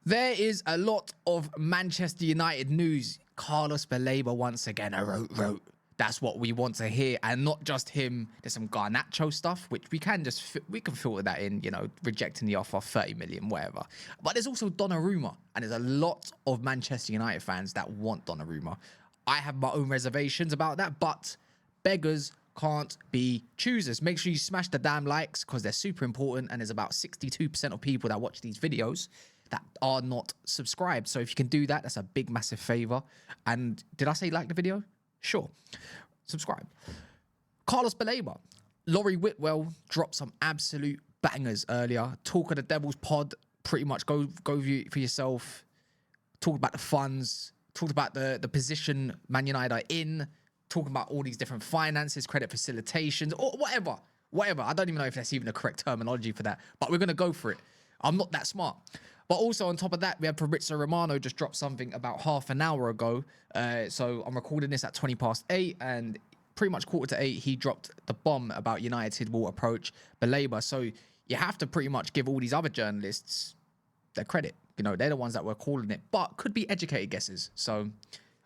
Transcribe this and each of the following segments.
There is a lot of Manchester United news. Carlos Baleba once again, wrote. That's what we want to hear, and not just him. There's some Garnacho stuff, which we can filter that in, you know, rejecting the offer, 30 million, whatever. But there's also Donnarumma, and there's a lot of Manchester United fans that want Donnarumma. I have my own reservations about that, but beggars can't be choosers. Make sure you smash the damn likes because they're super important, and there's about 62% of people that watch these videos that are not subscribed. So if you can do that, that's a big, massive favor. And did I say like the video? Sure. Subscribe. Carlos Baleba. Laurie Whitwell dropped some absolute bangers earlier. Talk of the Devil's pod. Pretty much go view it for yourself. Talk about the funds. Talked about the position Man United are in. Talking about all these different finances, credit facilitations, or whatever. Whatever. I don't even know if that's even the correct terminology for that. But we're going to go for it. I'm not that smart. But also on top of that, we had Fabrizio Romano just dropped something about half an hour ago. So I'm recording this at 8:20, and pretty much 7:45, he dropped the bomb about United will approach Baleba. So you have to pretty much give all these other journalists their credit. You know, they're the ones that were calling it, but could be educated guesses. So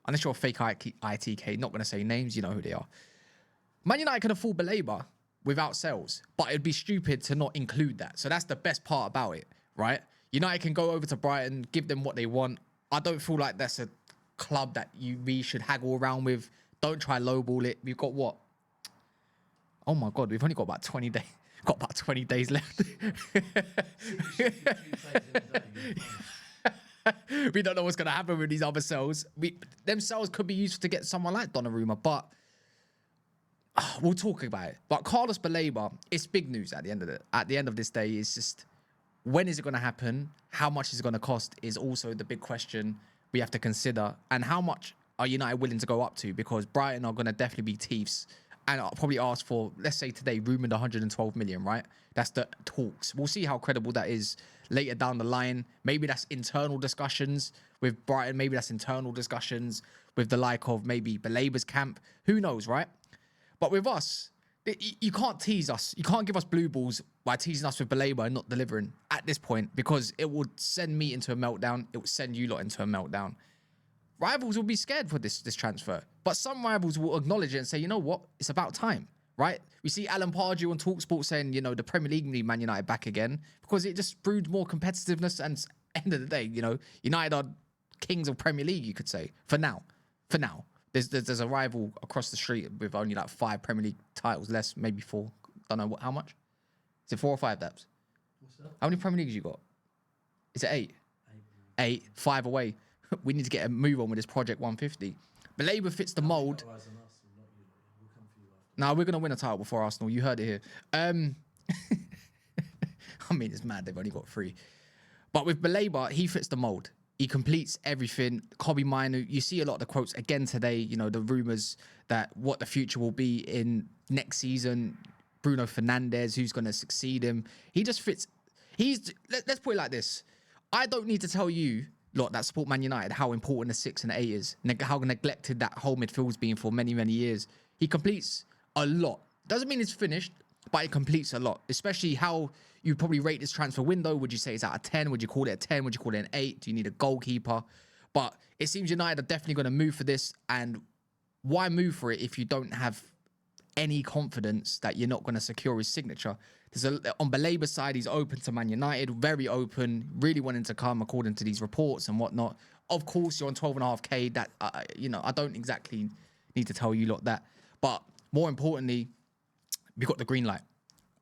unless you're a fake ITK, not going to say names, you know who they are. Man United can afford Baleba without sales, but it'd be stupid to not include that. So that's the best part about it, right? United can go over to Brighton, give them what they want. I don't feel like that's a club that we should haggle around with. Don't try lowball it. We've got what? Oh my God, we've only got about 20 days. Got about 20 days left. We don't know what's going to happen with these other sales. Them sales could be used to get someone like Donnarumma, but we'll talk about it. But Carlos Baleba, it's big news at the end of this day. It's just, when is it going to happen? How much is it going to cost is also the big question we have to consider. And how much are United willing to go up to? Because Brighton are going to definitely be thieves. And I'll probably ask for, let's say today, rumoured 112 million, right? That's the talks. We'll see how credible that is later down the line. Maybe that's internal discussions with Brighton. Maybe that's internal discussions with the like of maybe Baleba's camp. Who knows, right? But with us, you can't tease us. You can't give us blue balls by teasing us with Baleba and not delivering at this point, because it would send me into a meltdown. It would send you lot into a meltdown. Rivals will be scared for this transfer, but some rivals will acknowledge it and say, you know what, it's about time, right? We see Alan Pardew on TalkSport saying, you know, the Premier League need Man United back again because it just brewed more competitiveness. And end of the day, you know, United are kings of Premier League, you could say, for now. There's a rival across the street with only like 5 Premier League titles less, maybe 4. Don't know how much. Is it 4 or 5, Daps? What's that? How many Premier Leagues you got? Is it 8? 8, 5 away. We need to get a move on with this Project 150. Baleba fits the mould. Nah, we're going to win a title before Arsenal. You heard it here. I mean, it's mad. They've only got 3. But with Baleba, he fits the mould. He completes everything. Kobe Minu, you see a lot of the quotes again today, you know, the rumours that what the future will be in next season. Bruno Fernandes, who's going to succeed him. He just fits. Let's put it like this. I don't need to tell you lot that support Man United how important the 6 and 8 is, how neglected that whole midfield's been for many, many years. He completes a lot. Doesn't mean it's finished, but it completes a lot, especially how you probably rate this transfer window. Would you say it's out of 10? Would you call it a 10? Would you call it an 8? Do you need a goalkeeper? But it seems United are definitely going to move for this. And why move for it if you don't have any confidence that you're not going to secure his signature? On Baleba's side, he's open to Man United, very open, really wanting to come according to these reports and whatnot. Of course, you're on 12.5k. That you know, I don't exactly need to tell you lot that. But more importantly, we got the green light,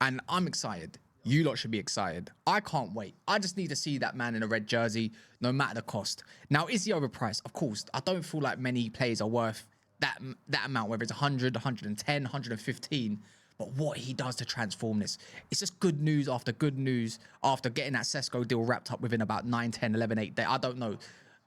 and I'm excited. You lot should be excited. I can't wait. I just need to see that man in a red jersey, no matter the cost. Now, is he overpriced? Of course. I don't feel like many players are worth that amount, whether it's 100, 110, 115. But what he does to transform this, it's just good news after getting that Sesko deal wrapped up within about 9, 10, 11, 8 days. I don't know.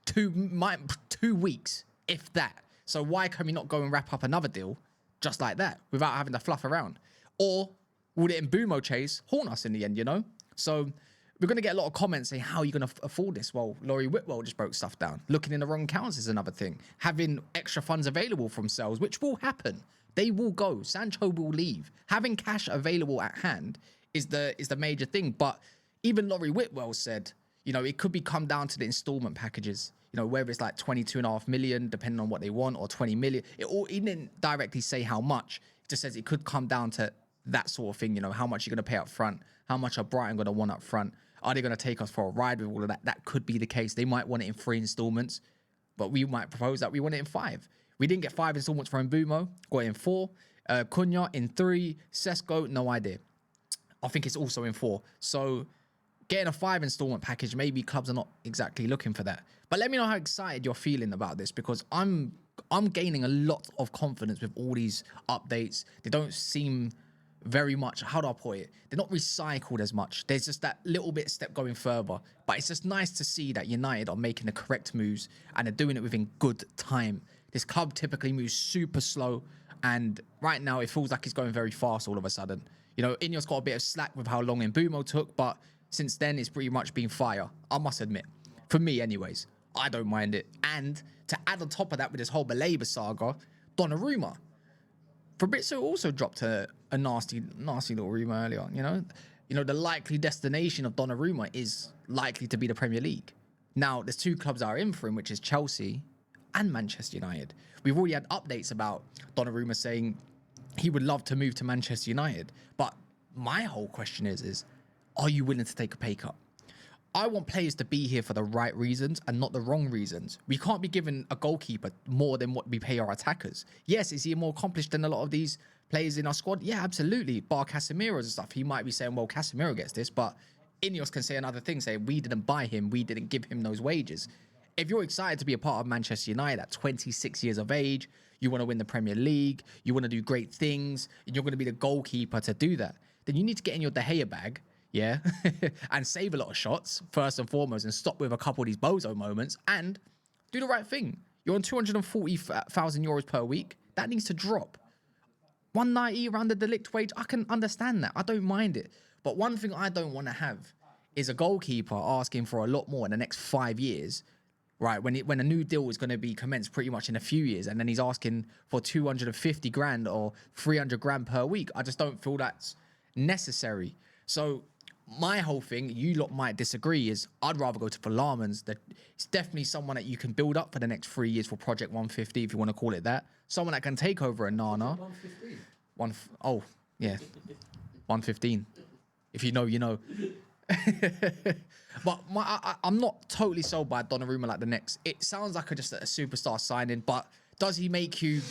2 weeks, if that. So why can we not go and wrap up another deal just like that without having to fluff around? Or would it in Boomo chase haunt us in the end, you know? So we're going to get a lot of comments saying, how are you going to afford this? Well, Laurie Whitwell just broke stuff down. Looking in the wrong accounts is another thing. Having extra funds available from sales, which will happen. They will go. Sancho will leave. Having cash available at hand is the major thing. But even Laurie Whitwell said, You know, it could be come down to the installment packages. You know, whether it's like 22.5 million, depending on what they want, or 20 million. He didn't directly say how much. It just says it could come down to that sort of thing. You know, how much you're going to pay up front. How much are Brighton going to want up front? Are they going to take us for a ride with all of that? That could be the case. They might want it in 3 installments, but we might propose that we want it in 5. We didn't get 5 installments for Mbumo. Got it in 4. Cunha in 3. Sesko, no idea. I think it's also in 4. So getting a 5 installment package, maybe clubs are not exactly looking for that. But let me know how excited you're feeling about this, because I'm gaining a lot of confidence with all these updates. They don't seem very much, how do I put it? They're not recycled as much. There's just that little bit step going further. But it's just nice to see that United are making the correct moves and they're doing it within good time. This club typically moves super slow, and right now it feels like it's going very fast all of a sudden. You know, Ineos got a bit of slack with how long Mbumo took, but since then it's pretty much been fire, I must admit. For me anyways, I don't mind it. And to add on top of that with this whole Baleba saga, Donnarumma. Fabrizio also dropped a nasty little rumour earlier, you know. You know, the likely destination of Donnarumma is likely to be the Premier League. Now, there's 2 clubs that are in for him, which is Chelsea and Manchester United. We've already had updates about Donnarumma saying he would love to move to Manchester United. But my whole question is are you willing to take a pay cut? I want players to be here for the right reasons and not the wrong reasons. We can't be giving a goalkeeper more than what we pay our attackers. Yes, is he more accomplished than a lot of these players in our squad? Yeah, absolutely. Bar Casemiro's and stuff. He might be saying, well, Casemiro gets this, but Ineos can say another thing, say, we didn't buy him, we didn't give him those wages. If you're excited to be a part of Manchester United at 26 years of age, you want to win the Premier League, you want to do great things, and you're going to be the goalkeeper to do that, then you need to get in your De Gea bag, yeah, and save a lot of shots, first and foremost, and stop with a couple of these bozo moments, and do the right thing. You're on 240,000 euros per week. That needs to drop. 190 around the delict wage, I can understand that. I don't mind it. But one thing I don't want to have is a goalkeeper asking for a lot more in the next 5 years, right? When a new deal is going to be commenced pretty much in a few years, and then he's asking for 250 grand or 300 grand per week. I just don't feel that's necessary. So my whole thing, you lot might disagree, is I'd rather go to Verlaamans. That it's definitely someone that you can build up for the next 3 years for Project 150, if you want to call it that. Someone that can take over a Nana. 115. Oh, yeah. 115. If you know, you know. But I'm not totally sold by Donnarumma like the next. It sounds like just a superstar signing, but does he make you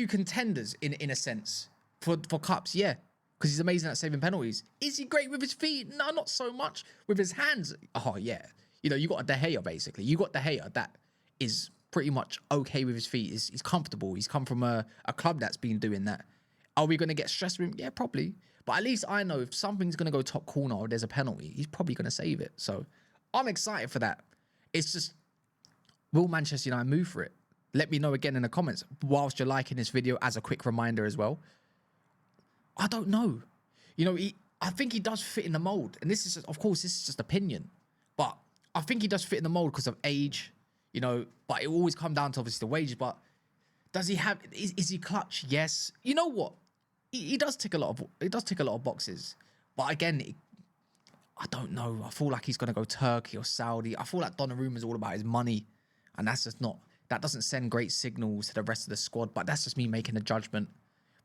contenders in a sense for cups? Yeah. Because he's amazing at saving penalties. Is he great with his feet? No, not so much. With his hands, oh yeah. You know, you got a De Gea basically. You got De Gea that is pretty much okay with his feet. He's comfortable. He's come from a club that's been doing that. Are we going to get stressed with him? Yeah, probably. But at least I know if something's going to go top corner or there's a penalty, he's probably going to save it. So I'm excited for that. It's just, will Manchester United move for it? Let me know again in the comments whilst you're liking this video as a quick reminder as well. I don't know. You know, I think he does fit in the mold. And this is, of course, this is just opinion. But I think he does fit in the mold because of age, you know. But it will always come down to, obviously, the wages. But does he have, is he clutch? Yes. You know what? He does tick a lot of boxes. But again, I don't know. I feel like he's going to go Turkey or Saudi. I feel like Donnarumma is all about his money. And that's just not, that doesn't send great signals to the rest of the squad. But that's just me making a judgment.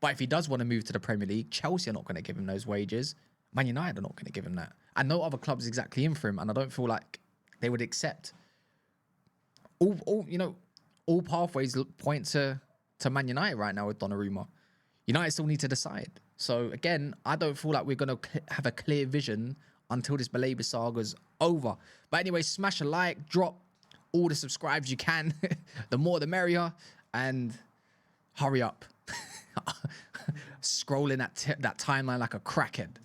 But if he does want to move to the Premier League, Chelsea are not going to give him those wages. Man United are not going to give him that. And no other clubs exactly in for him. And I don't feel like they would accept. All pathways point to Man United right now with Donnarumma. United still need to decide. So again, I don't feel like we're going to have a clear vision until this Baleba saga's over. But anyway, smash a like, drop all the subscribes you can. The more the merrier. And hurry up. Scrolling that timeline like a crackhead.